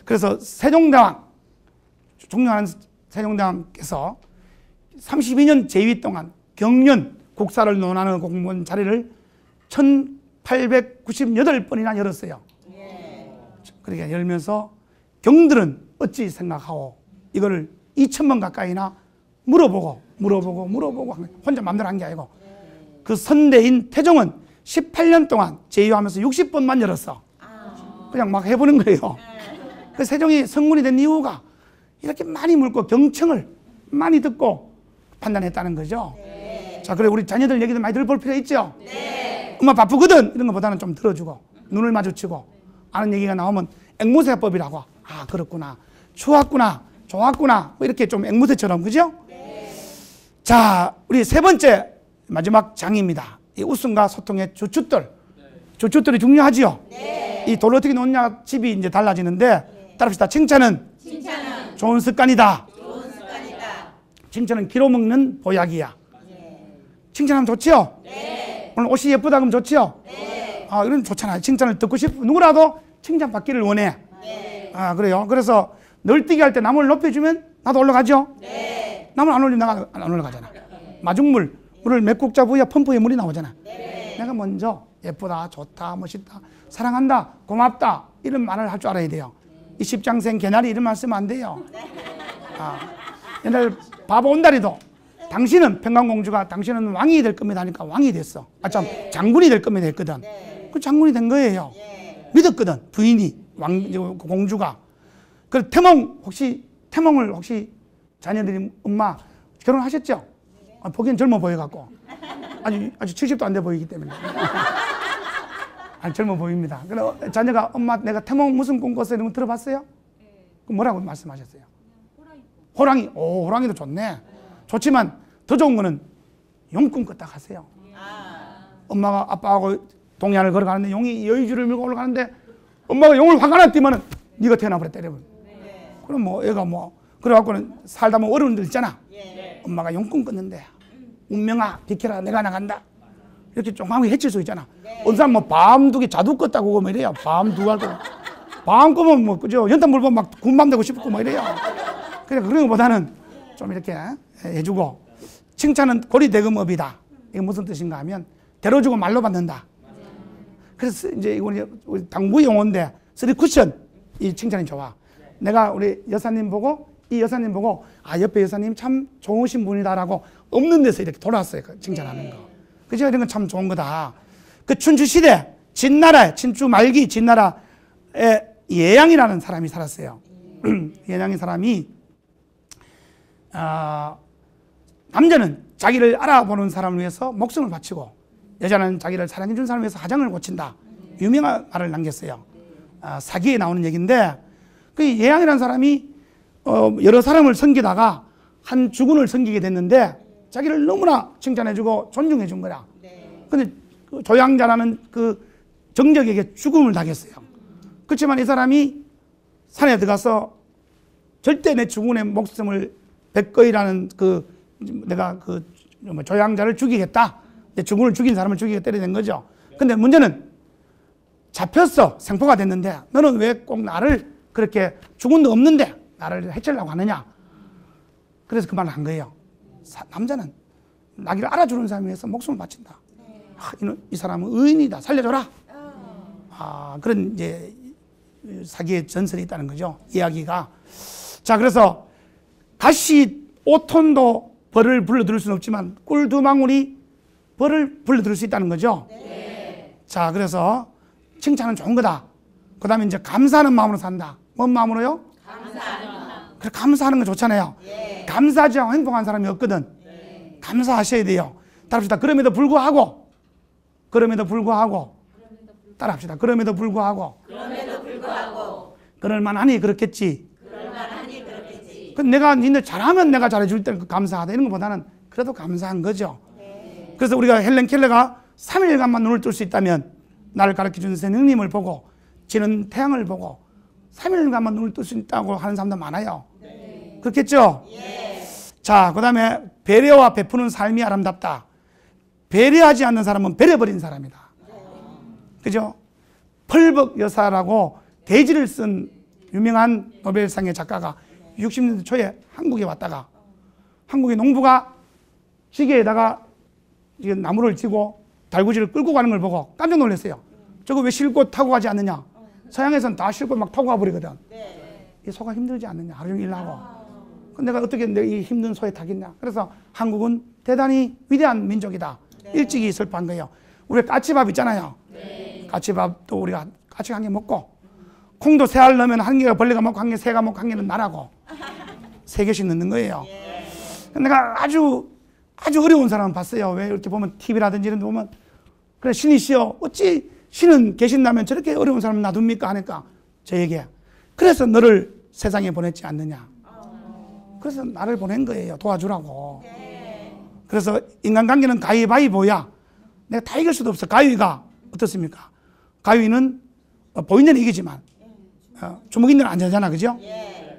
그래서 세종대왕, 존경하는 세종대왕께서 32년 재위 동안 경연 국사를 논하는 공무원 자리를 1898번이나 열었어요. 그러니까 열면서 경들은 어찌 생각하고 이거를 2000번 가까이나 물어보고 혼자 마음대로 한 게 아니고 그 선대인 태종은 18년 동안 제위하면서 60번만 열었어. 그냥 막 해보는 거예요. 그 세종이 성군이 된 이유가 이렇게 많이 물고 경청을 많이 듣고 판단했다는 거죠. 자, 그래 우리 자녀들 얘기도 많이 들어볼 필요 있죠. 엄마 바쁘거든 이런 것보다는 좀 들어주고 눈을 마주치고 아는 얘기가 나오면 앵무새법이라고. 그렇구나, 추웠구나, 좋았구나, 뭐 이렇게 좀 앵무새처럼. 그죠? 자, 우리 세 번째 마지막 장입니다. 이 웃음과 소통의 주춧돌. 주춧돌이 중요하지요. 이 돌을 어떻게 놓냐 집이 이제 달라지는데 따릅시다. 칭찬은 좋은 습관이다. 칭찬은 기로 먹는 보약이야. 칭찬하면 좋지요? 오늘 옷이 예쁘다 그러면 좋지요? 이런 좋잖아요. 칭찬을 듣고 싶고 누구라도 칭찬받기를 원해. 그래요. 그래서 널뛰기 할 때 남을 높여주면 나도 올라가죠? 남을 안 올리면 내가 안 올라가잖아. 마중물, 물을 몇 국자 부어야 펌프에 물이 나오잖아. 내가 먼저 예쁘다, 좋다, 멋있다, 사랑한다, 고맙다 이런 말을 할 줄 알아야 돼요. 이 십장생 개나리 이런 말 쓰면 안 돼요. 옛날 바보 온다리도 당신은 평강공주가 당신은 왕이 될 겁니다 하니까 왕이 됐어. 참 장군이 될 겁니다 했거든. 그 장군이 된 거예요. 믿었거든. 부인이 공주가. 그 태몽을 혹시 자녀들이 엄마 결혼하셨죠? 보기엔 젊어 보여갖고 아주 70도 안 돼 보이기 때문에 아니 젊어 보입니다. 그래 자녀가 엄마 내가 태몽 무슨 꿈 꿨어요? 이런 거 들어봤어요? 그럼 뭐라고 말씀하셨어요? 호랑이. 오, 호랑이도 좋네. 좋지만 더 좋은 거는 용 꿈 꿨다 하세요. 엄마가 아빠하고 동해안을 걸어가는데 용이 여의주를 밀고 올라가는데 엄마가 용을 화가 났더니만은 네가 태어나버려 때려버려. 그럼 뭐 애가 뭐 그래갖고는 살다 보면 어려운 일 있잖아. 엄마가 용 꿈 꿨는데 운명아 비켜라 내가 나간다. 이렇게 조그맣게 해칠 수 있잖아. 어느 사람 뭐 밤두개 자두 껐다고 뭐 이래요. 밤두 할 거. 밤 끄면 뭐 그죠? 연탄 물범 막 군밤 되고 싶고 뭐 이래요. 그래 그런 것보다는 좀 이렇게 해주고 칭찬은 고리대금업이다. 이게 무슨 뜻인가 하면 대로 주고 말로 받는다. 그래서 이제 이건 우리 당부 용어인데 쓰리 쿠션 이 칭찬이 좋아. 내가 우리 여사님 보고 이 여사님 보고 아 옆에 여사님 참 좋으신 분이다라고 없는 데서 이렇게 돌아왔어요. 칭찬하는 거. 그죠? 이런 건 참 좋은 거다. 그 춘추 시대 진나라 친추 말기 진나라에 예양이라는 사람이 살았어요. 예양이 사람이 남자는 자기를 알아보는 사람을 위해서 목숨을 바치고 여자는 자기를 사랑해 준 사람을 위해서 화장을 고친다. 유명한 말을 남겼어요. 사기에 나오는 얘기인데 그 예양이라는 사람이 여러 사람을 섬기다가 한 주군을 섬기게 됐는데 자기를 너무나 칭찬해주고 존중해 준 거야. 근데 그 조양자라는 그 정적에게 죽음을 당했어요. 그렇지만 이 사람이 산에 들어가서 절대 내 주군의 목숨을 백거이라는 내가 조양자를 죽이겠다. 내 주군을 죽인 사람을 죽이겠다 된 거죠. 근데 문제는 잡혔어. 생포가 됐는데 너는 왜 꼭 나를 그렇게 주군도 없는데 나를 해치려고 하느냐. 그래서 그 말을 한 거예요. 남자는 나기를 알아주는 사람에 위해서 목숨을 바친다. 이 사람은 의인이다. 살려줘라. 그런 이제 사기의 전설이 있다는 거죠. 이야기가. 자, 그래서 가시 5톤도 벌을 불러들일 수는 없지만 꿀 2방울이 벌을 불러들일 수 있다는 거죠. 자, 그래서 칭찬은 좋은 거다. 그 다음에 이제 감사하는 마음으로 산다. 뭔 마음으로요? 감사하는 마음. 그래, 감사하는 거 좋잖아요. 감사하지 않고 행복한 사람이 없거든. 감사하셔야 돼요. 따라합시다. 그럼에도 불구하고 따라합시다. 그럼에도 불구하고 그럴만하니 그렇겠지. 그 내가 니네 잘하면 내가 잘해줄 때 감사하다 이런 것보다는 그래도 감사한 거죠. 그래서 우리가 헬렌 켈러가 3일간만 눈을 뜰 수 있다면 나를 가르쳐준 선생님을 보고 지는 태양을 보고 3일간만 눈을 뜰 수 있다고 하는 사람도 많아요. 그렇겠죠? 자, 그 다음에 배려와 베푸는 삶이 아름답다. 배려하지 않는 사람은 배려버린 사람이다. 그죠? 펄벅 여사라고 대지를 쓴 유명한 노벨상의 작가가 60년대 초에 한국에 왔다가 한국의 농부가 시계에다가 나무를 쥐고 달구지를 끌고 가는 걸 보고 깜짝 놀랐어요. 저거 왜 싣고 타고 가지 않느냐? 서양에서는 다 싣고 막 타고 가버리거든. 이 소가 힘들지 않느냐? 하루 종일 일하고. 내가 어떻게 이 힘든 소에 타겠냐? 그래서 한국은 대단히 위대한 민족이다. 일찍이 설파한 거예요. 우리 까치밥 있잖아요. 까치밥도 우리가 까치 한 개 먹고 콩도 세 알 넣으면 한 개가 벌레가 먹고 한 개 새가 먹고 한 개는 나라고 3개씩 넣는 거예요. 내가 아주 어려운 사람을 봤어요. 왜 이렇게 보면 TV라든지 이런 데 보면 그래 신이시여 어찌 신은 계신다면 저렇게 어려운 사람을 놔둡니까 하니까 저에게 그래서 너를 세상에 보냈지 않느냐. 그래서 나를 보낸 거예요. 도와주라고. 그래서 인간관계는 가위바위보야. 내가 다 이길 수도 없어. 가위가 어떻습니까? 가위는 보이는 이기지만 주먹 있는 안 되잖아. 그죠?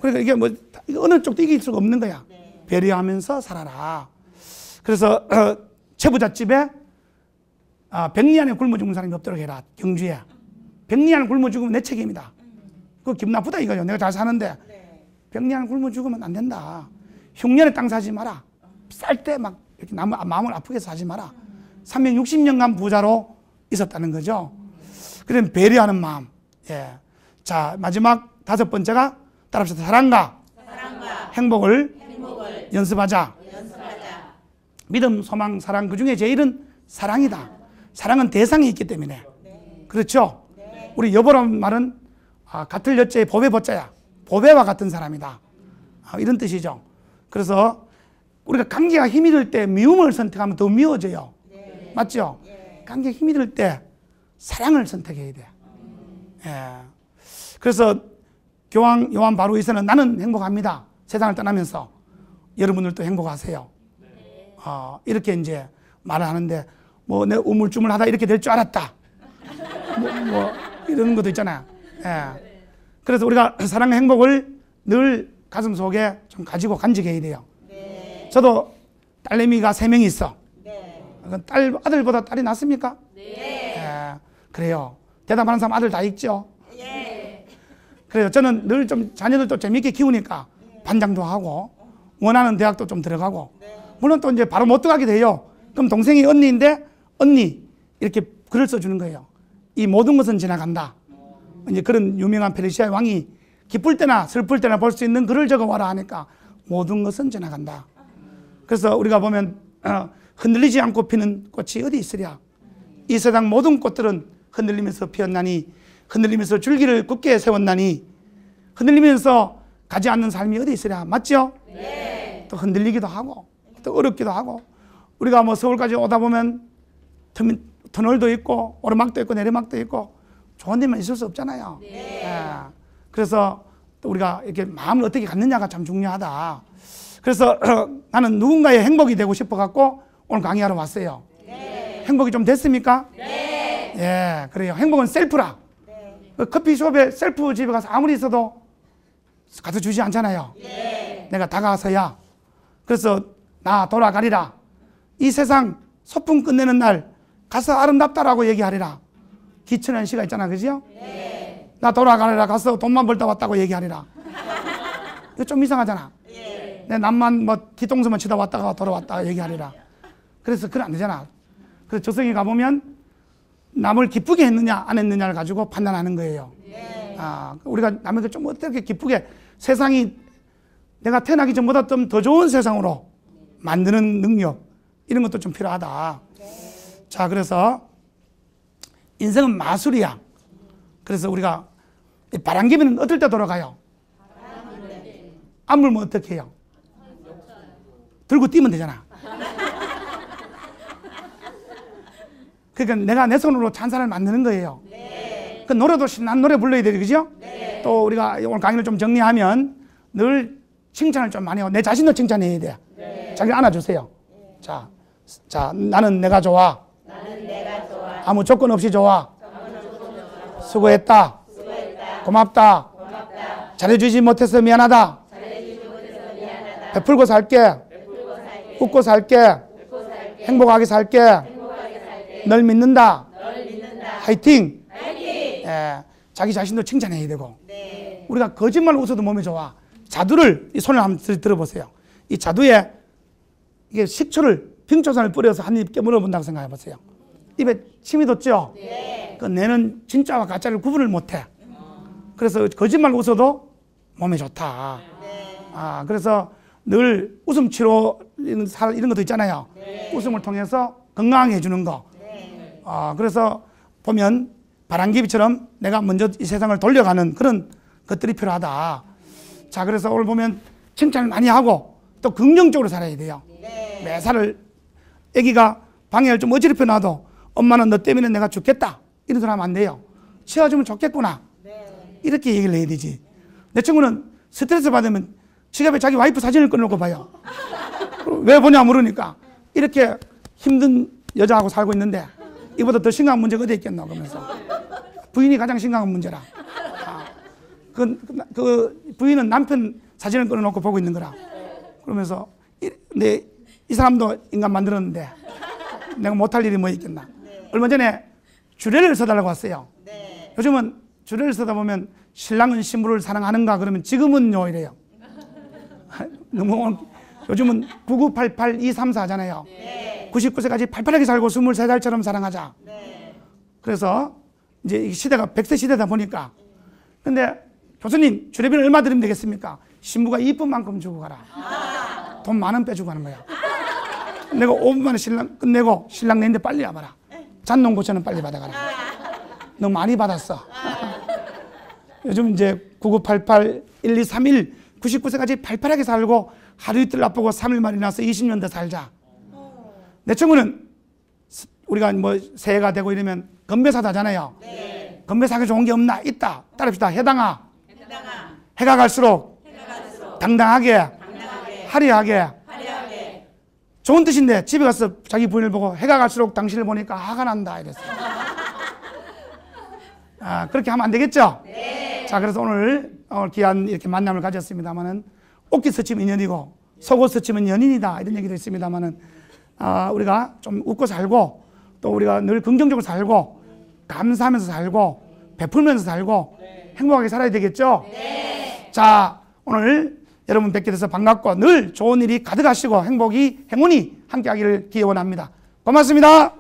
그러니까 이게 뭐 어느 쪽도 이길 수가 없는 거야. 배려하면서 살아라. 그래서 채부잣집에 100리 안에 굶어 죽은 사람이 없도록 해라. 경주에 100리 안에 굶어 죽으면 내 책임이다. 그거 기분 나쁘다 이거죠. 내가 잘 사는데 100리 안에 굶어 죽으면 안 된다. 흉년에 땅 사지 마라. 쌀 때 막 이렇게 마음을 아프게 사지 마라. 360년간 부자로 있었다는 거죠. 그럼 배려하는 마음. 자, 마지막 5번째가 따라합시다. 사랑과 행복을 연습하자. 믿음, 소망, 사랑 그 중에 제일은 사랑이다. 사랑은 대상이 있기 때문에. 그렇죠? 우리 여보란 말은 같을 여자의 보배 보자야. 보배와 같은 사람이다. 이런 뜻이죠. 그래서 우리가 관계가 힘이 들 때 미움을 선택하면 더 미워져요. 맞죠? 관계가 힘이 들 때 사랑을 선택해야 돼. 그래서 교황 요한 바로 2세는 나는 행복합니다. 세상을 떠나면서 여러분들도 행복하세요. 이렇게 이제 말을 하는데 뭐 내 우물쭈물하다 이렇게 될 줄 알았다. 뭐 이런 것도 있잖아요. 그래서 우리가 사랑과 행복을 늘 가슴 속에 좀 가지고 간직해야 돼요. 저도 딸내미가 3명이 있어. 아들보다 딸이 낫습니까? 그래요. 대답하는 사람 아들 다 있죠. 그래요. 저는 늘 좀 자녀들도 재밌게 키우니까 반장도 하고 원하는 대학도 좀 들어가고 물론 또 이제 바로 못 들어가게 돼요. 그럼 동생이 언니인데 언니 이렇게 글을 써주는 거예요. 이 모든 것은 지나간다. 이제 그런 유명한 페르시아의 왕이 기쁠 때나 슬플 때나 볼 수 있는 글을 적어와라 하니까 모든 것은 지나간다. 그래서 우리가 보면 흔들리지 않고 피는 꽃이 어디 있으랴. 이 세상 모든 꽃들은 흔들리면서 피었나니 흔들리면서 줄기를 굳게 세웠나니 흔들리면서 가지 않는 삶이 어디 있으랴. 맞죠? 또 흔들리기도 하고 또 어렵기도 하고 우리가 뭐 서울까지 오다 보면 터널도 있고 오르막도 있고 내리막도 있고 좋은 데만 있을 수 없잖아요. 그래서 또 우리가 이렇게 마음을 어떻게 갖느냐가 참 중요하다. 그래서 나는 누군가의 행복이 되고 싶어 갖고 오늘 강의하러 왔어요. 행복이 좀 됐습니까? 예, 그래요. 행복은 셀프라. 커피숍에 셀프 집에 가서 아무리 있어도 가서 주지 않잖아요. 내가 다가가서야. 그래서 나 돌아가리라. 이 세상 소풍 끝내는 날 가서 아름답다라고 얘기하리라. 기천한 시가 있잖아, 그죠? 나 돌아가리라. 가서 돈만 벌다 왔다고 얘기하리라. 이거 좀 이상하잖아. 내 남만 뭐 뒤통수만 치다 왔다가 돌아왔다가 얘기하리라. 그래서 그건 안 되잖아. 그래서 저승에 가보면 남을 기쁘게 했느냐 안 했느냐를 가지고 판단하는 거예요. 우리가 남에게 좀 어떻게 기쁘게 세상이 내가 태어나기 전보다 좀 더 좋은 세상으로 만드는 능력 이런 것도 좀 필요하다. 자, 그래서 인생은 마술이야. 그래서 우리가 바람개비는 어떨 때 돌아가요? 안 물면 어떻게 해요? 들고 뛰면 되잖아. 그러니까 내가 내 손으로 찬사를 만드는 거예요. 그 노래도 신나는 노래 불러야 되죠, 그죠? 또 우리가 오늘 강의를 좀 정리하면 늘 칭찬을 좀 많이 하고 내 자신도 칭찬해야 돼. 자기를 안아주세요. 자, 나는 내가 좋아. 아무 조건 없이 좋아. 수고했다. 고맙다. 잘해주지 못해서 미안하다. 베풀고 살게. 웃고 살게. 행복하게 살게. 널 믿는다. 화이팅. 자기 자신도 칭찬해야 되고. 우리가 거짓말 웃어도 몸에 좋아. 자두를 이 손을 한번 들어보세요. 이 자두에 이게 식초를 빙초산을 뿌려서 한 입 깨물어 본다고 생각해 보세요. 입에 침이 돋죠? 그 뇌는 진짜와 가짜를 구분을 못해. 그래서 거짓말 웃어도 몸에 좋다. 그래서 늘 웃음 치료 이런 것도 있잖아요. 웃음을 통해서 건강하게 해주는 거. 그래서 보면 바람개비처럼 내가 먼저 이 세상을 돌려가는 그런 것들이 필요하다. 자, 그래서 오늘 보면 칭찬을 많이 하고 또 긍정적으로 살아야 돼요. 매사를 아기가 방해를 좀 어지럽혀 놔도 엄마는 너 때문에 내가 죽겠다 이런 소리 하면 안 돼요. 치워주면 좋겠구나 이렇게 얘기를 해야 되지. 내 친구는 스트레스 받으면 지갑에 자기 와이프 사진을 꺼내놓고 봐요. 왜 보냐 물으니까 이렇게 힘든 여자하고 살고 있는데 이보다 더 심각한 문제가 어디 있겠노 그러면서 부인이 가장 심각한 문제라. 그 부인은 남편 사진을 꺼내놓고 보고 있는 거라. 그러면서 근데 이 사람도 인간 만들었는데 내가 못할 일이 뭐 있겠나. 얼마 전에 주례를 써달라고 왔어요. 요즘은 주례를 쓰다 보면 신랑은 신부를 사랑하는가 그러면 지금은요 이래요. 너무 요즘은 9988-234 하잖아요. 99세까지 팔팔하게 살고 23살처럼 사랑하자. 그래서 이제 이 시대가 100세 시대다 보니까. 근데 교수님 주례비는 얼마 드리면 되겠습니까? 신부가 이쁜 만큼 주고 가라. 돈 10,000원 빼주고 가는 거야. 내가 5분 만에 신랑 끝내고 신랑 내는데 빨리 와봐라. 잔농 고쳐는 빨리 받아가라. 너 많이 받았어. 요즘 이제 9988, 1231, 99세까지 팔팔하게 살고 하루 이틀 나쁘고 3일 만에 나서 20년 더 살자. 내 친구는 우리가 뭐 새해가 되고 이러면 건배사도 하잖아요. 네. 건배사가 좋은 게 없나? 있다. 따릅시다. 해당아. 해가 갈수록 당당하게, 화려하게. 좋은 뜻인데 집에 가서 자기 부인을 보고 해가 갈수록 당신을 보니까 화가 난다 이랬어요. 그렇게 하면 안 되겠죠? 네. 자, 그래서 오늘 귀한 이렇게 만남을 가졌습니다만은 옷깃 스치면 인연이고 속옷 스치면 연인이다 이런 얘기도 있습니다만은 우리가 좀 웃고 살고 또 우리가 늘 긍정적으로 살고 감사하면서 살고 베풀면서 살고 행복하게 살아야 되겠죠? 네. 자, 오늘 여러분 뵙게 돼서 반갑고 늘 좋은 일이 가득하시고 행운이 함께하기를 기원합니다. 고맙습니다.